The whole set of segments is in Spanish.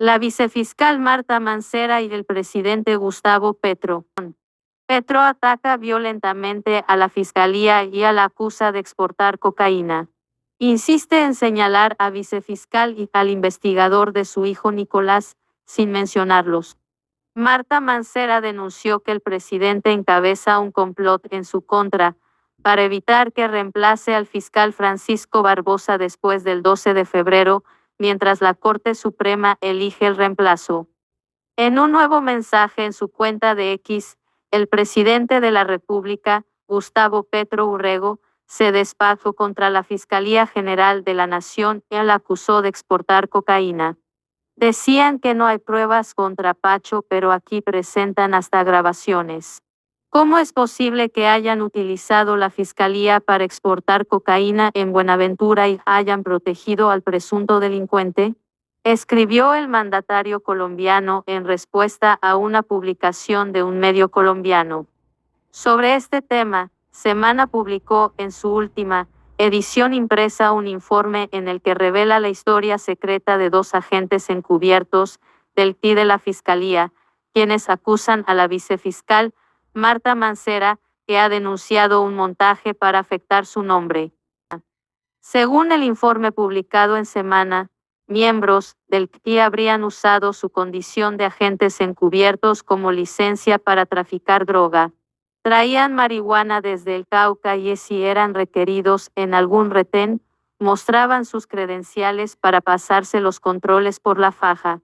La vicefiscal Marta Mancera y el presidente Gustavo Petro. Petro ataca violentamente a la fiscalía y la acusa de exportar cocaína. Insiste en señalar a vicefiscal y al investigador de su hijo Nicolás, sin mencionarlos. Marta Mancera denunció que el presidente encabeza un complot en su contra para evitar que reemplace al fiscal Francisco Barbosa después del 12 de febrero, mientras la Corte Suprema elige el reemplazo. En un nuevo mensaje en su cuenta de X, el presidente de la República, Gustavo Petro Urrego, se despachó contra la Fiscalía General de la Nación y la acusó de exportar cocaína. Decían que no hay pruebas contra Pacho, pero aquí presentan hasta grabaciones. ¿Cómo es posible que hayan utilizado la fiscalía para exportar cocaína en Buenaventura y hayan protegido al presunto delincuente? Escribió el mandatario colombiano en respuesta a una publicación de un medio colombiano. Sobre este tema, Semana publicó en su última edición impresa un informe en el que revela la historia secreta de dos agentes encubiertos del TI de la Fiscalía, quienes acusan a la vicefiscal Marta Mancera, que ha denunciado un montaje para afectar su nombre. Según el informe publicado en Semana, miembros del TI habrían usado su condición de agentes encubiertos como licencia para traficar droga. Traían marihuana desde el Cauca y si eran requeridos en algún retén, mostraban sus credenciales para pasarse los controles por la faja.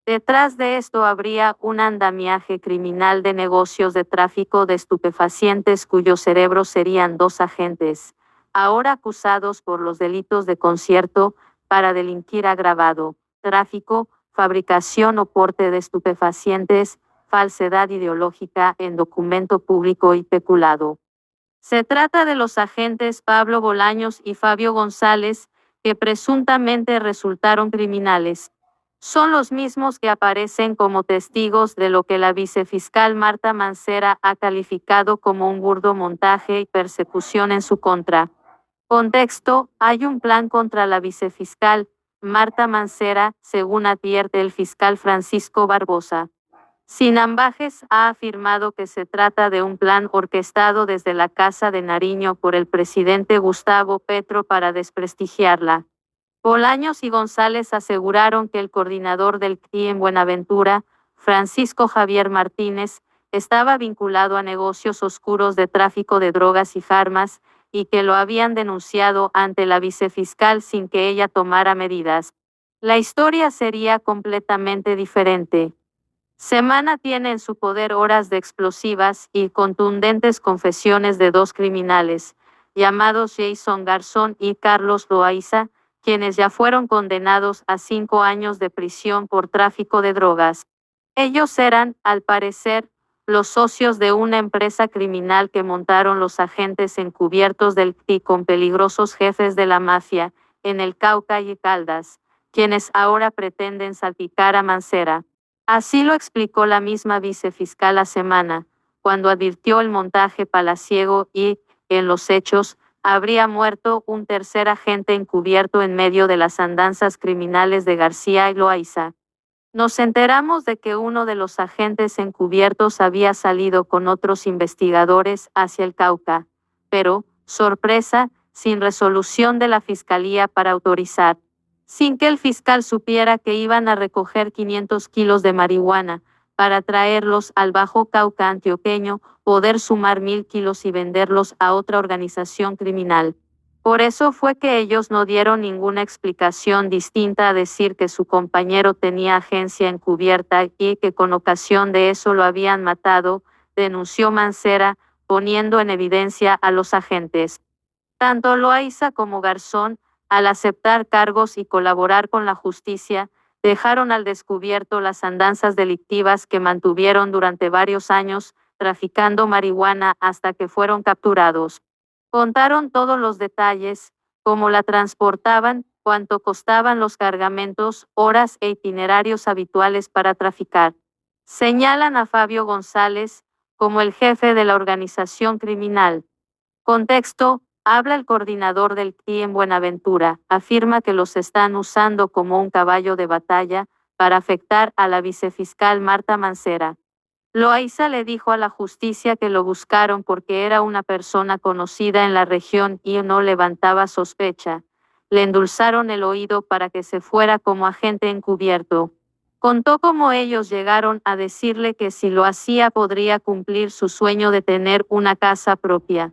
Detrás de esto habría un andamiaje criminal de negocios de tráfico de estupefacientes cuyos cerebros serían dos agentes, ahora acusados por los delitos de concierto para delinquir agravado, tráfico, fabricación o porte de estupefacientes, falsedad ideológica en documento público y peculado. Se trata de los agentes Pablo Bolaños y Fabio González, que presuntamente resultaron criminales. Son los mismos que aparecen como testigos de lo que la vicefiscal Marta Mancera ha calificado como un burdo montaje y persecución en su contra. Contexto: hay un plan contra la vicefiscal Marta Mancera, según advierte el fiscal Francisco Barbosa. Sin ambajes, ha afirmado que se trata de un plan orquestado desde la Casa de Nariño por el presidente Gustavo Petro para desprestigiarla. Bolaños y González aseguraron que el coordinador del CTI en Buenaventura, Francisco Javier Martínez, estaba vinculado a negocios oscuros de tráfico de drogas y armas, y que lo habían denunciado ante la vicefiscal sin que ella tomara medidas. La historia sería completamente diferente. Semana tiene en su poder horas de explosivas y contundentes confesiones de dos criminales, llamados Jason Garzón y Carlos Loaiza, quienes ya fueron condenados a 5 años de prisión por tráfico de drogas. Ellos eran, al parecer, los socios de una empresa criminal que montaron los agentes encubiertos del CTI con peligrosos jefes de la mafia, en el Cauca y Caldas, quienes ahora pretenden salpicar a Mancera. Así lo explicó la misma vicefiscal a Semana, cuando advirtió el montaje palaciego y, en los hechos, habría muerto un tercer agente encubierto en medio de las andanzas criminales de García y Loaiza. Nos enteramos de que uno de los agentes encubiertos había salido con otros investigadores hacia el Cauca, pero, sorpresa, sin resolución de la fiscalía para autorizar. Sin que el fiscal supiera que iban a recoger 500 kilos de marihuana, para traerlos al Bajo Cauca antioqueño, poder sumar 1000 kilos y venderlos a otra organización criminal. Por eso fue que ellos no dieron ninguna explicación distinta a decir que su compañero tenía agencia encubierta y que con ocasión de eso lo habían matado, denunció Mancera, poniendo en evidencia a los agentes. Tanto Loaiza como Garzón, al aceptar cargos y colaborar con la justicia, dejaron al descubierto las andanzas delictivas que mantuvieron durante varios años, traficando marihuana hasta que fueron capturados. Contaron todos los detalles, cómo la transportaban, cuánto costaban los cargamentos, horas e itinerarios habituales para traficar. Señalan a Fabio González como el jefe de la organización criminal. Contexto: habla el coordinador del CTI en Buenaventura, afirma que los están usando como un caballo de batalla para afectar a la vicefiscal Marta Mancera. Loaiza le dijo a la justicia que lo buscaron porque era una persona conocida en la región y no levantaba sospecha. Le endulzaron el oído para que se fuera como agente encubierto. Contó cómo ellos llegaron a decirle que si lo hacía podría cumplir su sueño de tener una casa propia.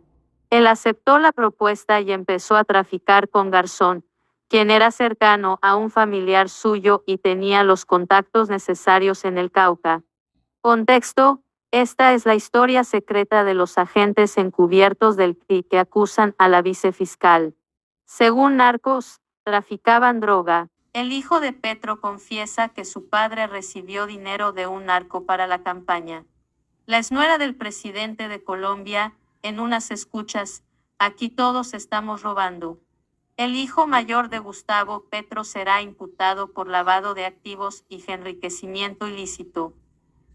Él aceptó la propuesta y empezó a traficar con Garzón, quien era cercano a un familiar suyo y tenía los contactos necesarios en el Cauca. Contexto: esta es la historia secreta de los agentes encubiertos del CRI que acusan a la vicefiscal. Según Narcos, traficaban droga. El hijo de Petro confiesa que su padre recibió dinero de un narco para la campaña. La exnuera del presidente de Colombia, en unas escuchas: aquí todos estamos robando. El hijo mayor de Gustavo Petro será imputado por lavado de activos y enriquecimiento ilícito.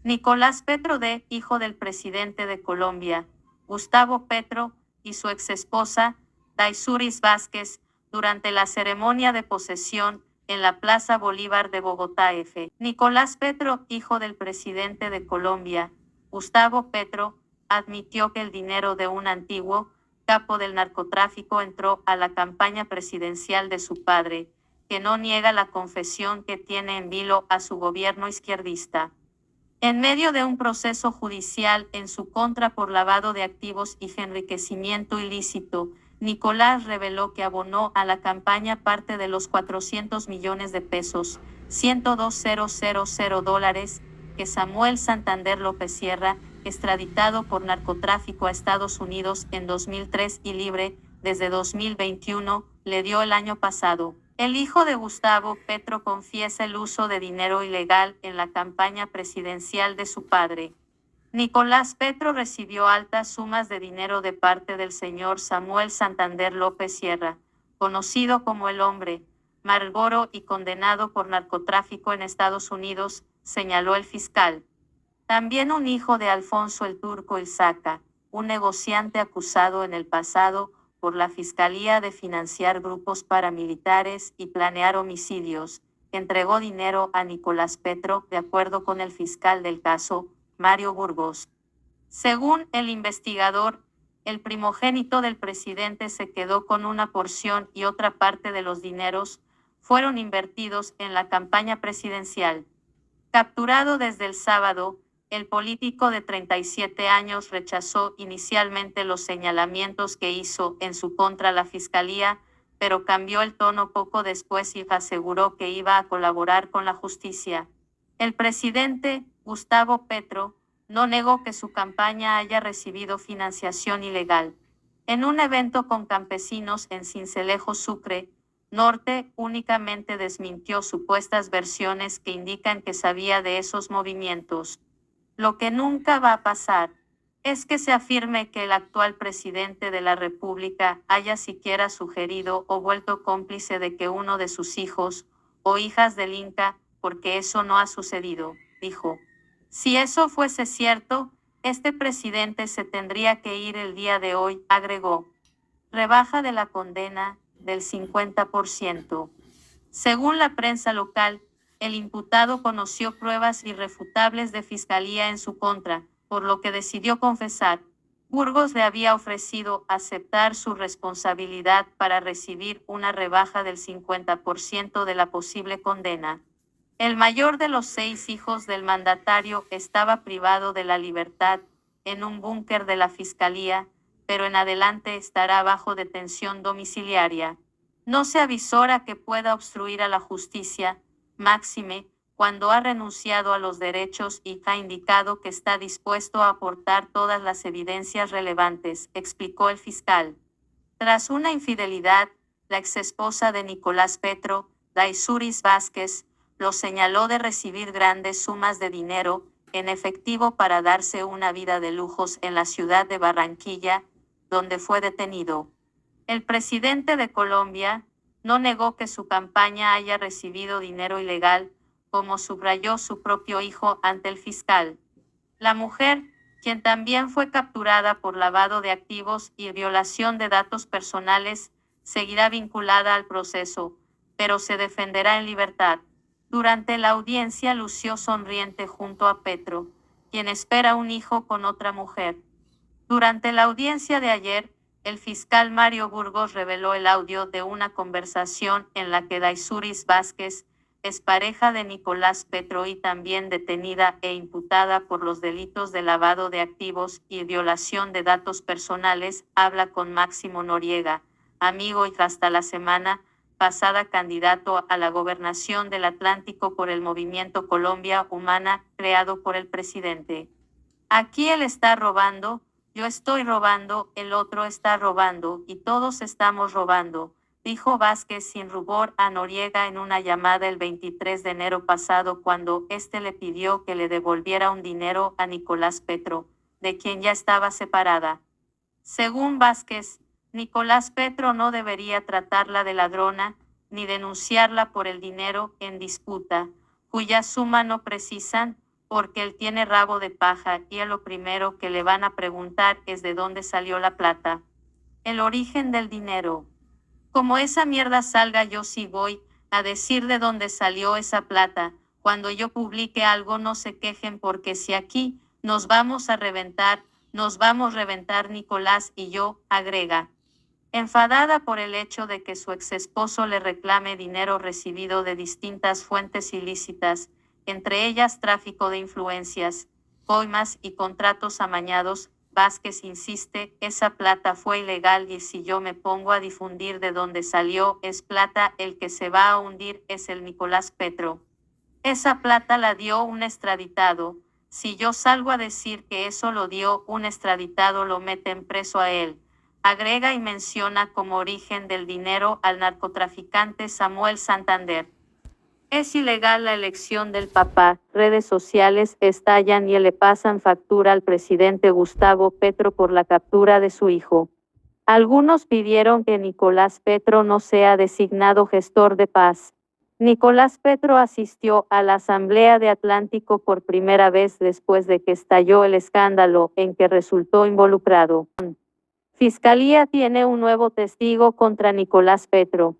Nicolás Petro D., hijo del presidente de Colombia, Gustavo Petro, y su exesposa, Daisuris Vázquez, durante la ceremonia de posesión en la Plaza Bolívar de Bogotá. Nicolás Petro, hijo del presidente de Colombia, Gustavo Petro, admitió que el dinero de un antiguo capo del narcotráfico entró a la campaña presidencial de su padre, que no niega la confesión que tiene en vilo a su gobierno izquierdista. En medio de un proceso judicial en su contra por lavado de activos y enriquecimiento ilícito, Nicolás reveló que abonó a la campaña parte de los 400 millones de pesos, $102,000, que Samuel Santander López Sierra, extraditado por narcotráfico a Estados Unidos en 2003 y libre desde 2021, le dio el año pasado. El hijo de Gustavo Petro confiesa el uso de dinero ilegal en la campaña presidencial de su padre. Nicolás Petro recibió altas sumas de dinero de parte del señor Samuel Santander López Sierra, conocido como el Hombre Marlboro y condenado por narcotráfico en Estados Unidos, señaló el fiscal. También un hijo de Alfonso el Turco Ilzaca, un negociante acusado en el pasado por la Fiscalía de financiar grupos paramilitares y planear homicidios, entregó dinero a Nicolás Petro, de acuerdo con el fiscal del caso, Mario Burgos. Según el investigador, el primogénito del presidente se quedó con una porción y otra parte de los dineros fueron invertidos en la campaña presidencial. Capturado desde el sábado, el político de 37 años rechazó inicialmente los señalamientos que hizo en su contra la fiscalía, pero cambió el tono poco después y aseguró que iba a colaborar con la justicia. El presidente, Gustavo Petro, no negó que su campaña haya recibido financiación ilegal. En un evento con campesinos en Sincelejo, Sucre, Norte, únicamente desmintió supuestas versiones que indican que sabía de esos movimientos. Lo que nunca va a pasar es que se afirme que el actual presidente de la República haya siquiera sugerido o vuelto cómplice de que uno de sus hijos o hijas delinca, porque eso no ha sucedido, dijo. Si eso fuese cierto, este presidente se tendría que ir el día de hoy, agregó. Rebaja de la condena del 50%. Según la prensa local, el imputado conoció pruebas irrefutables de fiscalía en su contra, por lo que decidió confesar. Burgos le había ofrecido aceptar su responsabilidad para recibir una rebaja del 50% de la posible condena. El mayor de los 6 hijos del mandatario estaba privado de la libertad en un búnker de la fiscalía, pero en adelante estará bajo detención domiciliaria. No se avisora que pueda obstruir a la justicia, máxime, cuando ha renunciado a los derechos y ha indicado que está dispuesto a aportar todas las evidencias relevantes, explicó el fiscal. Tras una infidelidad, la exesposa de Nicolás Petro, Daisuris Vázquez, lo señaló de recibir grandes sumas de dinero en efectivo para darse una vida de lujos en la ciudad de Barranquilla, donde fue detenido. El presidente de Colombia no negó que su campaña haya recibido dinero ilegal, como subrayó su propio hijo ante el fiscal. La mujer, quien también fue capturada por lavado de activos y violación de datos personales, seguirá vinculada al proceso, pero se defenderá en libertad. Durante la audiencia lució sonriente junto a Petro, quien espera un hijo con otra mujer. Durante la audiencia de ayer, el fiscal Mario Burgos reveló el audio de una conversación en la que Daisuris Vázquez, expareja de Nicolás Petro y también detenida e imputada por los delitos de lavado de activos y violación de datos personales, habla con Máximo Noriega, amigo y hasta la semana pasada candidato a la gobernación del Atlántico por el movimiento Colombia Humana, creado por el presidente. Aquí él está robando, yo estoy robando, el otro está robando y todos estamos robando, dijo Vázquez sin rubor a Noriega en una llamada el 23 de enero pasado cuando éste le pidió que le devolviera un dinero a Nicolás Petro, de quien ya estaba separada. Según Vázquez, Nicolás Petro no debería tratarla de ladrona, ni denunciarla por el dinero en disputa, cuya suma no precisan, porque él tiene rabo de paja y a lo primero que le van a preguntar es de dónde salió la plata. El origen del dinero. Como esa mierda salga, yo sí voy a decir de dónde salió esa plata. Cuando yo publique algo no se quejen porque si aquí nos vamos a reventar Nicolás y yo, agrega. Enfadada por el hecho de que su exesposo le reclame dinero recibido de distintas fuentes ilícitas, entre ellas tráfico de influencias, coimas y contratos amañados, Vázquez insiste, esa plata fue ilegal y si yo me pongo a difundir de dónde salió es plata, el que se va a hundir es el Nicolás Petro. Esa plata la dio un extraditado, si yo salgo a decir que eso lo dio un extraditado lo meten preso a él. Agrega y menciona como origen del dinero al narcotraficante Samuel Santander. Es ilegal la elección del papá, redes sociales estallan y le pasan factura al presidente Gustavo Petro por la captura de su hijo. Algunos pidieron que Nicolás Petro no sea designado gestor de paz. Nicolás Petro asistió a la Asamblea de Atlántico por primera vez después de que estalló el escándalo en que resultó involucrado. Fiscalía tiene un nuevo testigo contra Nicolás Petro.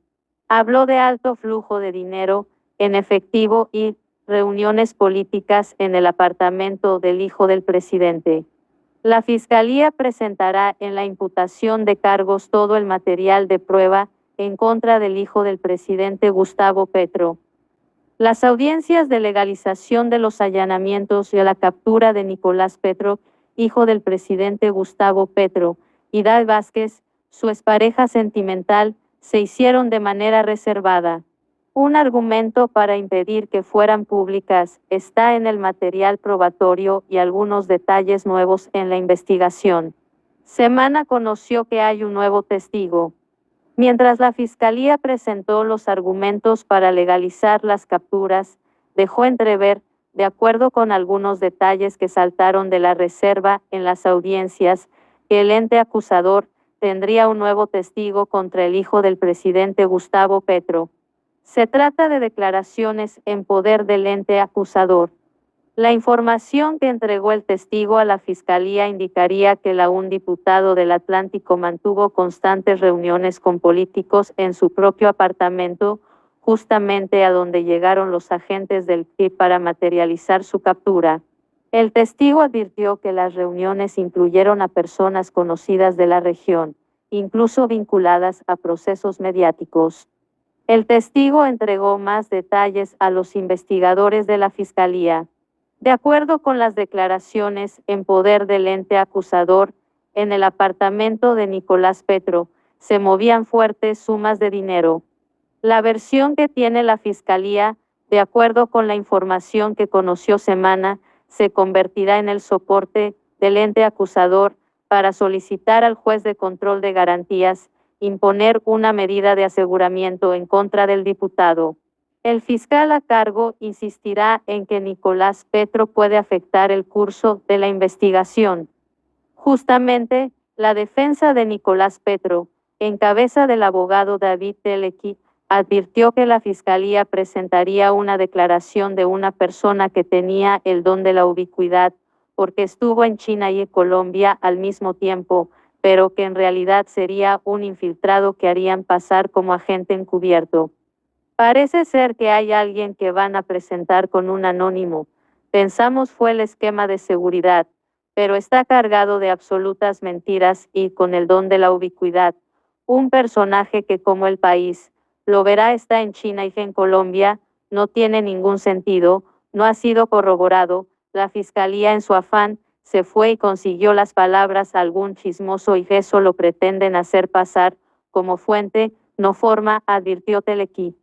Habló de alto flujo de dinero en efectivo y reuniones políticas en el apartamento del hijo del presidente. La Fiscalía presentará en la imputación de cargos todo el material de prueba en contra del hijo del presidente Gustavo Petro. Las audiencias de legalización de los allanamientos y la captura de Nicolás Petro, hijo del presidente Gustavo Petro, y Dai Vázquez, su expareja sentimental, se hicieron de manera reservada. Un argumento para impedir que fueran públicas está en el material probatorio y algunos detalles nuevos en la investigación. Semana conoció que hay un nuevo testigo. Mientras la Fiscalía presentó los argumentos para legalizar las capturas, dejó entrever, de acuerdo con algunos detalles que saltaron de la reserva en las audiencias, que el ente acusador tendría un nuevo testigo contra el hijo del presidente Gustavo Petro. Se trata de declaraciones en poder del ente acusador. La información que entregó el testigo a la Fiscalía indicaría que un diputado del Atlántico mantuvo constantes reuniones con políticos en su propio apartamento, justamente a donde llegaron los agentes del PRI para materializar su captura. El testigo advirtió que las reuniones incluyeron a personas conocidas de la región, incluso vinculadas a procesos mediáticos. El testigo entregó más detalles a los investigadores de la Fiscalía. De acuerdo con las declaraciones en poder del ente acusador, en el apartamento de Nicolás Petro se movían fuertes sumas de dinero. La versión que tiene la Fiscalía, de acuerdo con la información que conoció Semana, se convertirá en el soporte del ente acusador para solicitar al juez de control de garantías imponer una medida de aseguramiento en contra del diputado. El fiscal a cargo insistirá en que Nicolás Petro puede afectar el curso de la investigación. Justamente, la defensa de Nicolás Petro, en cabeza del abogado David Telequi, advirtió que la Fiscalía presentaría una declaración de una persona que tenía el don de la ubicuidad, porque estuvo en China y en Colombia al mismo tiempo, pero que en realidad sería un infiltrado que harían pasar como agente encubierto. Parece ser que hay alguien que van a presentar con un anónimo. Pensamos fue el esquema de seguridad, pero está cargado de absolutas mentiras y con el don de la ubicuidad. Un personaje que como el país lo verá está en China y en Colombia, no tiene ningún sentido, no ha sido corroborado, la fiscalía en su afán se fue y consiguió las palabras a algún chismoso y eso lo pretenden hacer pasar como fuente, no forma, advirtió Telequí.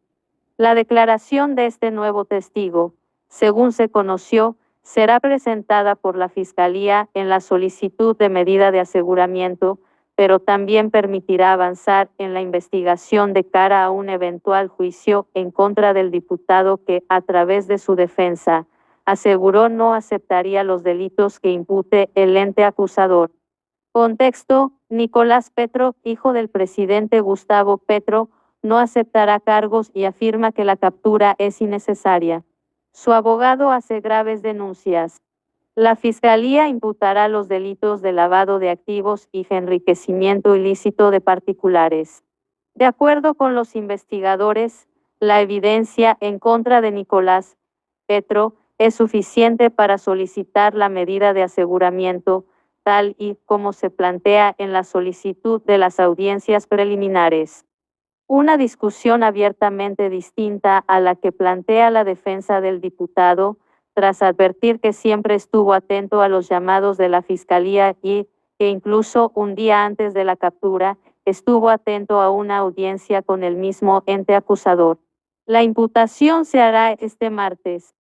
La declaración de este nuevo testigo, según se conoció, será presentada por la Fiscalía en la solicitud de medida de aseguramiento, pero también permitirá avanzar en la investigación de cara a un eventual juicio en contra del diputado que, a través de su defensa, aseguró no aceptaría los delitos que impute el ente acusador. Contexto: Nicolás Petro, hijo del presidente Gustavo Petro, no aceptará cargos y afirma que la captura es innecesaria. Su abogado hace graves denuncias. La Fiscalía imputará los delitos de lavado de activos y enriquecimiento ilícito de particulares. De acuerdo con los investigadores, la evidencia en contra de Nicolás Petro es suficiente para solicitar la medida de aseguramiento, tal y como se plantea en la solicitud de las audiencias preliminares. Una discusión abiertamente distinta a la que plantea la defensa del diputado, tras advertir que siempre estuvo atento a los llamados de la Fiscalía y que incluso un día antes de la captura, estuvo atento a una audiencia con el mismo ente acusador. La imputación se hará este martes.